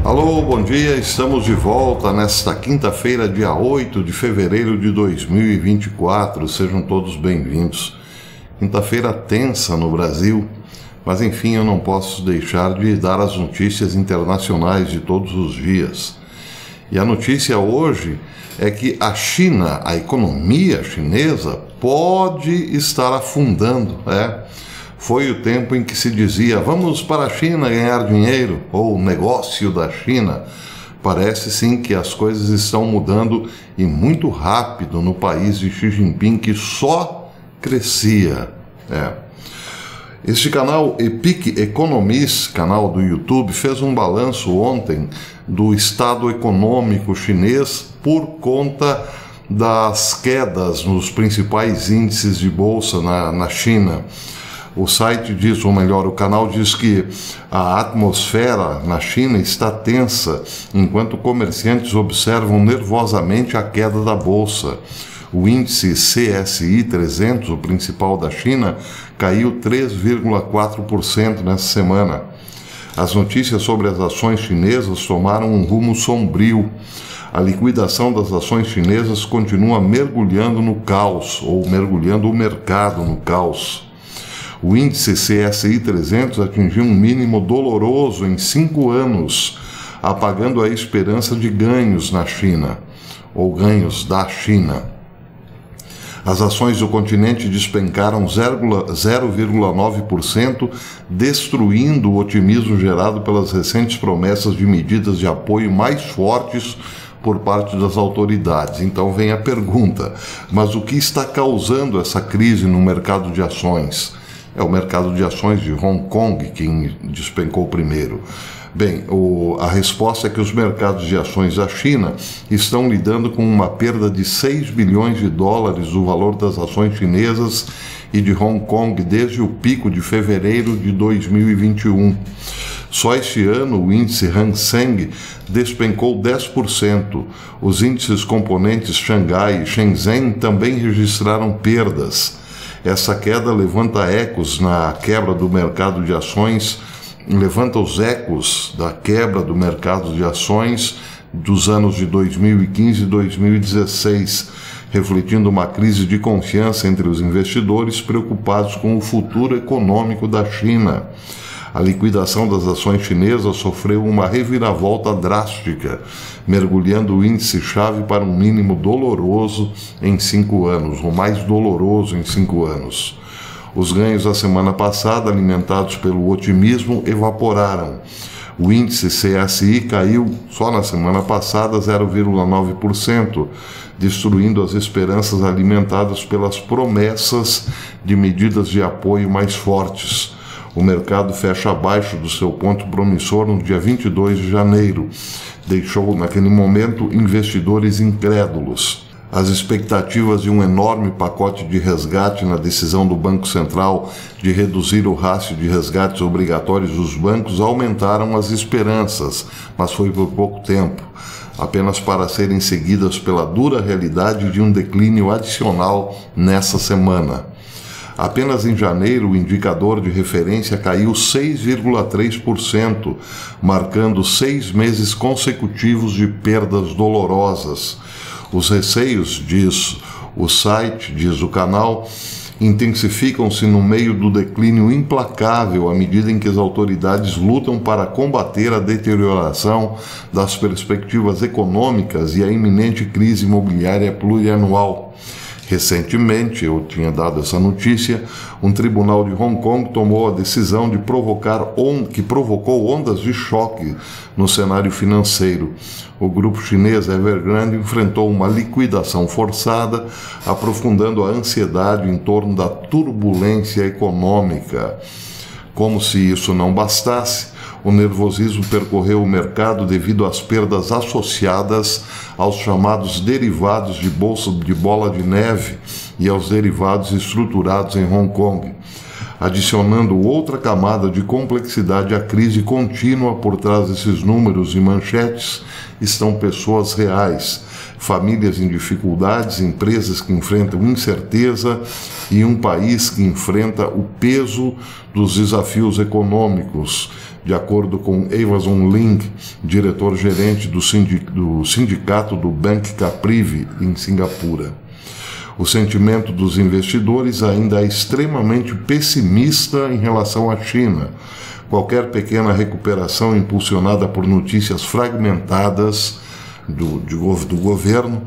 Alô, bom dia, estamos de volta nesta quinta-feira, dia 8 de fevereiro de 2024, sejam todos bem-vindos. Quinta-feira tensa no Brasil, mas enfim, eu não posso deixar de dar as notícias internacionais de todos os dias. E a notícia hoje é que a China, a economia chinesa, pode estar afundando, Foi o tempo em que se dizia, vamos para a China ganhar dinheiro, ou negócio da China. Parece sim que as coisas estão mudando e muito rápido no país de Xi Jinping, que só crescia. Este canal Epic Economist, canal do YouTube, fez um balanço ontem do estado econômico chinês por conta das quedas nos principais índices de bolsa na China. O site diz, ou melhor, o canal diz que a atmosfera na China está tensa, enquanto comerciantes observam nervosamente a queda da bolsa. O índice CSI 300, o principal da China, caiu 3,4% nessa semana. As notícias sobre as ações chinesas tomaram um rumo sombrio. A liquidação das ações chinesas continua mergulhando no caos, ou mergulhando o mercado no caos. O índice CSI 300 atingiu um mínimo doloroso em 5 anos, apagando a esperança de ganhos na China, ou ganhos da China. As ações do continente despencaram 0,9%, destruindo o otimismo gerado pelas recentes promessas de medidas de apoio mais fortes por parte das autoridades. Então vem a pergunta, mas o que está causando essa crise no mercado de ações? É o mercado de ações de Hong Kong quem despencou primeiro. Bem, a resposta é que os mercados de ações da China estão lidando com uma perda de 6 bilhões de dólares do valor das ações chinesas e de Hong Kong desde o pico de fevereiro de 2021. Só este ano o índice Hang Seng despencou 10%. Os índices componentes Xangai e Shenzhen também registraram perdas. Essa queda levanta ecos na quebra do mercado de ações, levanta os ecos da quebra do mercado de ações dos anos de 2015 e 2016, refletindo uma crise de confiança entre os investidores preocupados com o futuro econômico da China. A liquidação das ações chinesas sofreu uma reviravolta drástica, mergulhando o índice-chave para um mínimo doloroso em 5 anos, o mais doloroso em 5 anos. Os ganhos da semana passada, alimentados pelo otimismo, evaporaram. O índice CSI caiu só na semana passada 0,9%, destruindo as esperanças alimentadas pelas promessas de medidas de apoio mais fortes. O mercado fecha abaixo do seu ponto promissor no dia 22 de janeiro. Deixou, naquele momento, investidores incrédulos. As expectativas de um enorme pacote de resgate na decisão do Banco Central de reduzir o rácio de resgates obrigatórios dos bancos aumentaram as esperanças, mas foi por pouco tempo, apenas para serem seguidas pela dura realidade de um declínio adicional nessa semana. Apenas em janeiro, o indicador de referência caiu 6,3%, marcando 6 meses consecutivos de perdas dolorosas. Os receios, diz o site, diz o canal, intensificam-se no meio do declínio implacável à medida em que as autoridades lutam para combater a deterioração das perspectivas econômicas e a iminente crise imobiliária plurianual. Recentemente, eu tinha dado essa notícia, um tribunal de Hong Kong tomou a decisão de que provocou ondas de choque no cenário financeiro. O grupo chinês Evergrande enfrentou uma liquidação forçada, aprofundando a ansiedade em torno da turbulência econômica. Como se isso não bastasse, o nervosismo percorreu o mercado devido às perdas associadas aos chamados derivados de bolsa de bola de neve e aos derivados estruturados em Hong Kong, adicionando outra camada de complexidade à crise contínua. Por trás desses números e manchetes estão pessoas reais, famílias em dificuldades, empresas que enfrentam incerteza e um país que enfrenta o peso dos desafios econômicos, de acordo com Evason Ling, diretor-gerente do sindicato do Bank Caprivi, em Singapura. O sentimento dos investidores ainda é extremamente pessimista em relação à China. Qualquer pequena recuperação impulsionada por notícias fragmentadas do governo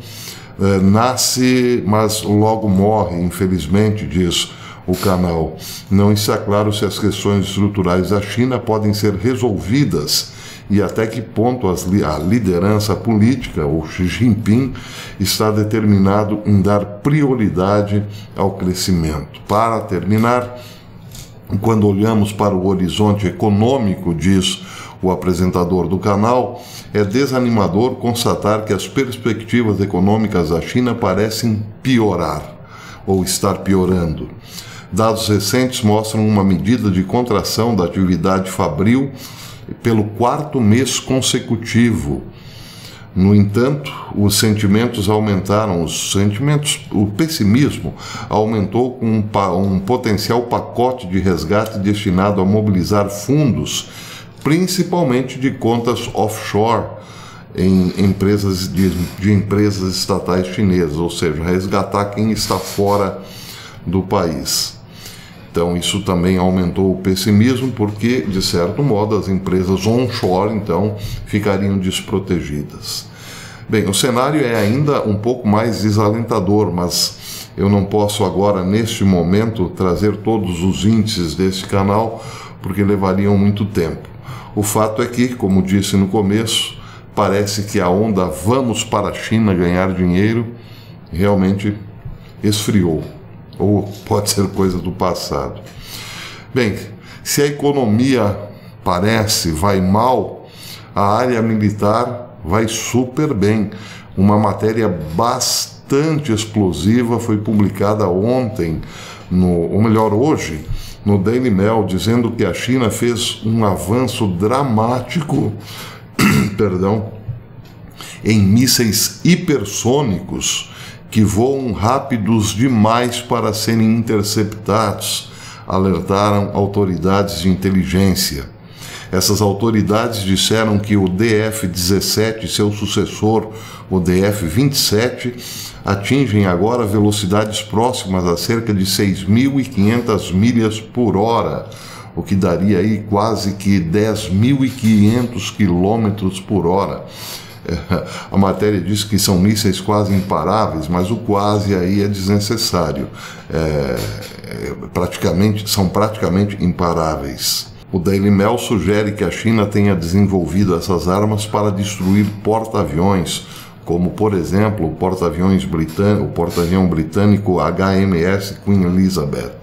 nasce, mas logo morre, infelizmente, diz o canal. Não está claro se as questões estruturais da China podem ser resolvidas e até que ponto a liderança política, ou Xi Jinping, está determinado em dar prioridade ao crescimento. Para terminar, quando olhamos para o horizonte econômico, diz o apresentador do canal, é desanimador constatar que as perspectivas econômicas da China parecem piorar, ou estar piorando. Dados recentes mostram uma medida de contração da atividade fabril pelo 4º mês consecutivo. No entanto, os sentimentos aumentaram, o pessimismo aumentou com um potencial pacote de resgate destinado a mobilizar fundos, principalmente de contas offshore em empresas de empresas estatais chinesas, ou seja, resgatar quem está fora do país. Então, isso também aumentou o pessimismo, porque, de certo modo, as empresas onshore, então, ficariam desprotegidas. Bem, o cenário é ainda um pouco mais desalentador, mas eu não posso agora, neste momento, trazer todos os índices desse canal, porque levariam muito tempo. O fato é que, como disse no começo, parece que a onda "vamos para a China ganhar dinheiro" realmente esfriou. Ou pode ser coisa do passado. Bem, se a economia vai mal, a área militar vai super bem. Uma matéria bastante explosiva foi publicada ontem, hoje, no Daily Mail, dizendo que a China fez um avanço dramático em mísseis hipersônicos que voam rápidos demais para serem interceptados, alertaram autoridades de inteligência. Essas autoridades disseram que o DF-17 e seu sucessor, o DF-27, atingem agora velocidades próximas a cerca de 6.500 milhas por hora, o que daria aí quase que 10.500 quilômetros por hora. A matéria diz que são mísseis quase imparáveis, mas o quase aí é desnecessário. São praticamente imparáveis. O Daily Mail sugere que a China tenha desenvolvido essas armas para destruir porta-aviões, como, por exemplo, o porta-avião britânico HMS Queen Elizabeth.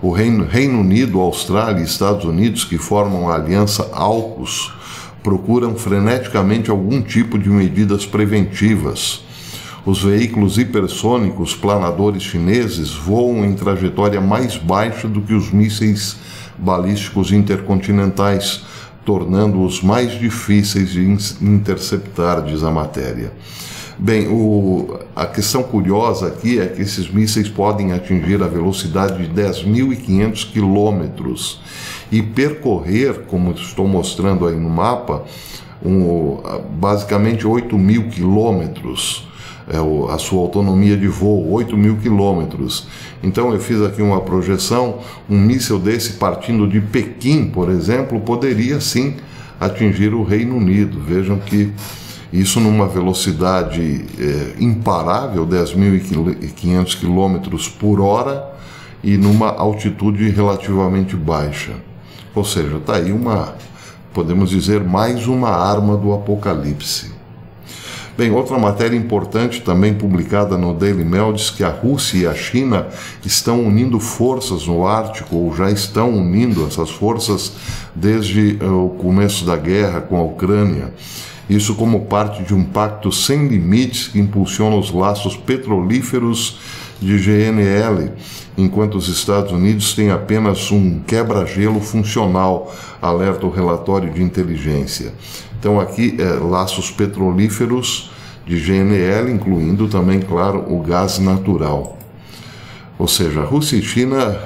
O Reino Unido, Austrália e Estados Unidos, que formam a aliança AUKUS, procuram freneticamente algum tipo de medidas preventivas. Os veículos hipersônicos planadores chineses voam em trajetória mais baixa do que os mísseis balísticos intercontinentais, tornando-os mais difíceis de interceptar, diz a matéria. Bem, a questão curiosa aqui é que esses mísseis podem atingir a velocidade de 10.500 quilômetros e percorrer, como estou mostrando aí no mapa, basicamente 8.000 quilômetros, a sua autonomia de voo, 8.000 quilômetros. Então eu fiz aqui uma projeção, um míssil desse partindo de Pequim, por exemplo, poderia sim atingir o Reino Unido. Vejam que isso numa velocidade imparável, 10.500 quilômetros por hora, e numa altitude relativamente baixa. Ou seja, está aí podemos dizer, mais uma arma do apocalipse. Bem, outra matéria importante também publicada no Daily Mail diz que a Rússia e a China estão unindo forças no Ártico, ou já estão unindo essas forças desde o começo da guerra com a Ucrânia. Isso como parte de um pacto sem limites que impulsiona os laços petrolíferos de GNL, enquanto os Estados Unidos têm apenas um quebra-gelo funcional, alerta o relatório de inteligência. Então aqui, laços petrolíferos de GNL, incluindo também, claro, o gás natural. Ou seja, a Rússia e China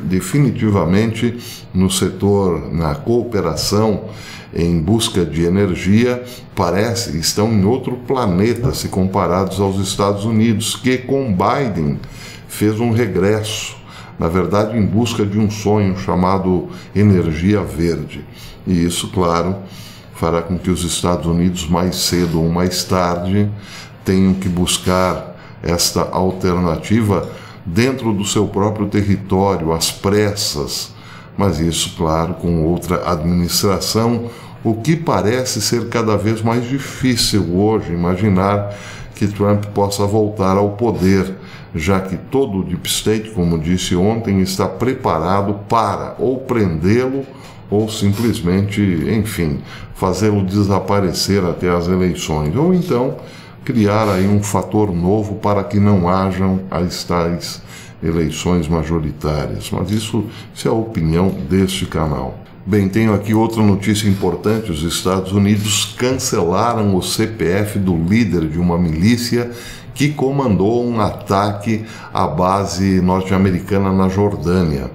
definitivamente no setor, na cooperação em busca de energia, estão em outro planeta se comparados aos Estados Unidos, que com Biden fez um regresso, na verdade em busca de um sonho chamado energia verde. E isso, claro, fará com que os Estados Unidos mais cedo ou mais tarde tenham que buscar esta alternativa dentro do seu próprio território, às pressas, mas isso, claro, com outra administração, o que parece ser cada vez mais difícil hoje imaginar que Trump possa voltar ao poder, já que todo o Deep State, como disse ontem, está preparado para ou prendê-lo ou simplesmente, enfim, fazê-lo desaparecer até as eleições, ou então criar aí um fator novo para que não hajam as tais eleições majoritárias. Mas isso é a opinião deste canal. Bem, tenho aqui outra notícia importante. Os Estados Unidos cancelaram o CPF do líder de uma milícia que comandou um ataque à base norte-americana na Jordânia.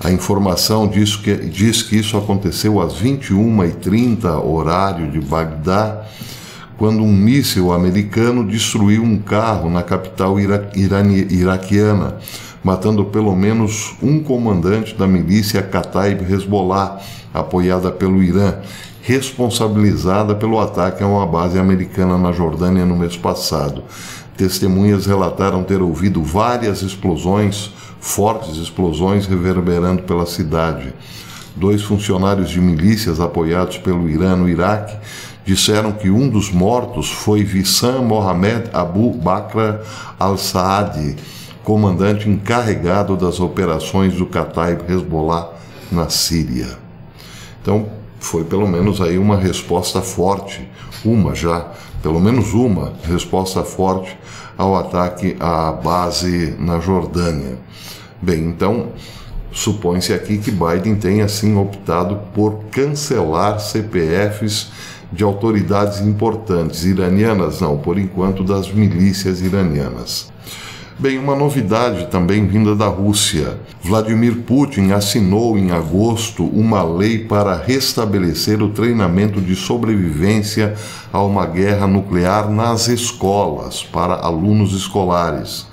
A informação diz que isso aconteceu às 21h30, horário de Bagdá, quando um míssil americano destruiu um carro na capital iraquiana, matando pelo menos um comandante da milícia Kataib Hezbollah, apoiada pelo Irã, responsabilizada pelo ataque a uma base americana na Jordânia no mês passado. Testemunhas relataram ter ouvido várias explosões, fortes explosões reverberando pela cidade. 2 funcionários de milícias apoiados pelo Irã no Iraque disseram que um dos mortos foi Wissam Mohamed Abu Bakr al-Saadi, comandante encarregado das operações do Kataib Hezbollah na Síria. Então, foi pelo menos aí uma resposta forte, pelo menos uma resposta forte ao ataque à base na Jordânia. Bem, então, supõe-se aqui que Biden tenha, assim, optado por cancelar CPFs de autoridades importantes, iranianas não, por enquanto das milícias iranianas. Bem, uma novidade também vinda da Rússia. Vladimir Putin assinou em agosto uma lei para restabelecer o treinamento de sobrevivência a uma guerra nuclear nas escolas, para alunos escolares,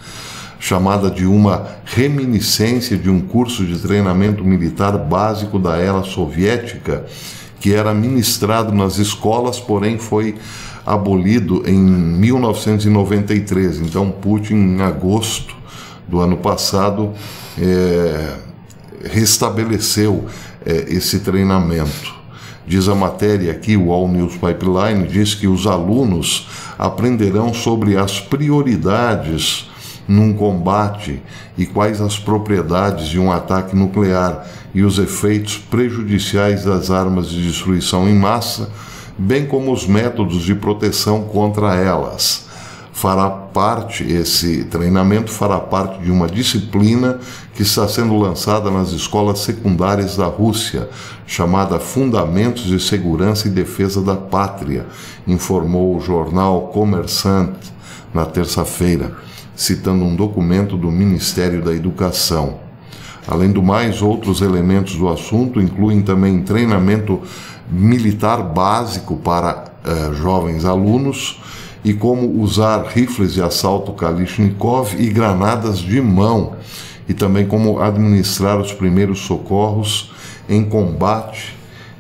chamada de uma reminiscência de um curso de treinamento militar básico da era soviética, que era ministrado nas escolas, porém foi abolido em 1993. Então, Putin, em agosto do ano passado, restabeleceu esse treinamento. Diz a matéria aqui, o All News Pipeline, diz que os alunos aprenderão sobre as prioridades num combate e quais as propriedades de um ataque nuclear e os efeitos prejudiciais das armas de destruição em massa, bem como os métodos de proteção contra elas. Esse treinamento fará parte de uma disciplina que está sendo lançada nas escolas secundárias da Rússia, chamada Fundamentos de Segurança e Defesa da Pátria, informou o jornal Kommersant na terça-feira, citando um documento do Ministério da Educação. Além do mais, outros elementos do assunto incluem também treinamento militar básico para jovens alunos e como usar rifles de assalto Kalashnikov e granadas de mão, e também como administrar os primeiros socorros em combate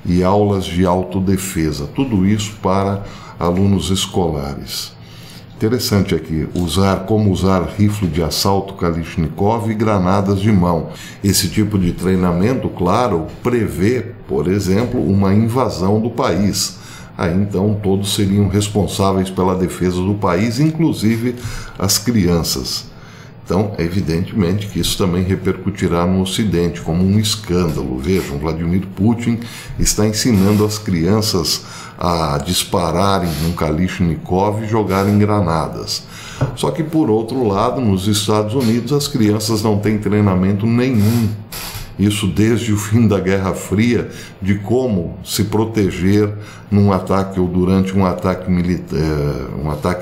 e aulas de autodefesa. Tudo isso para alunos escolares. Interessante aqui, como usar rifle de assalto Kalashnikov e granadas de mão. Esse tipo de treinamento, claro, prevê, por exemplo, uma invasão do país. Aí então todos seriam responsáveis pela defesa do país, inclusive as crianças. Então, evidentemente que isso também repercutirá no Ocidente como um escândalo. Vejam, Vladimir Putin está ensinando as crianças a dispararem um Kalashnikov e jogarem granadas. Só que, por outro lado, nos Estados Unidos, as crianças não têm treinamento nenhum isso desde o fim da Guerra Fria, de como se proteger num ataque ou durante um ataque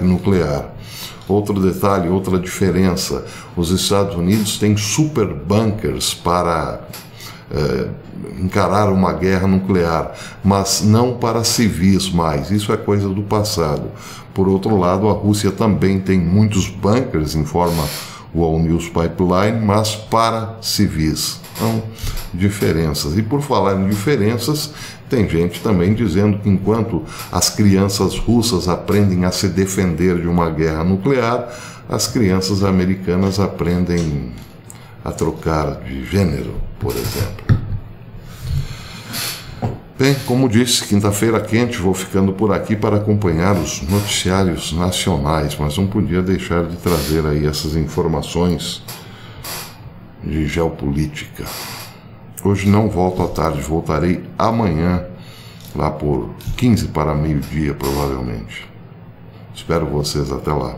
nuclear. Outro detalhe, outra diferença, os Estados Unidos têm super bunkers para encarar uma guerra nuclear, mas não para civis mais, isso é coisa do passado. Por outro lado, a Rússia também tem muitos bunkers, informa o All News Pipeline, mas para civis. Então, diferenças. E por falar em diferenças, tem gente também dizendo que enquanto as crianças russas aprendem a se defender de uma guerra nuclear, as crianças americanas aprendem a trocar de gênero, por exemplo. Bem, como disse, quinta-feira quente, vou ficando por aqui para acompanhar os noticiários nacionais, mas não podia deixar de trazer aí essas informações de geopolítica. Hoje não volto à tarde, voltarei amanhã, lá por 15 para meio-dia, provavelmente. Espero vocês até lá.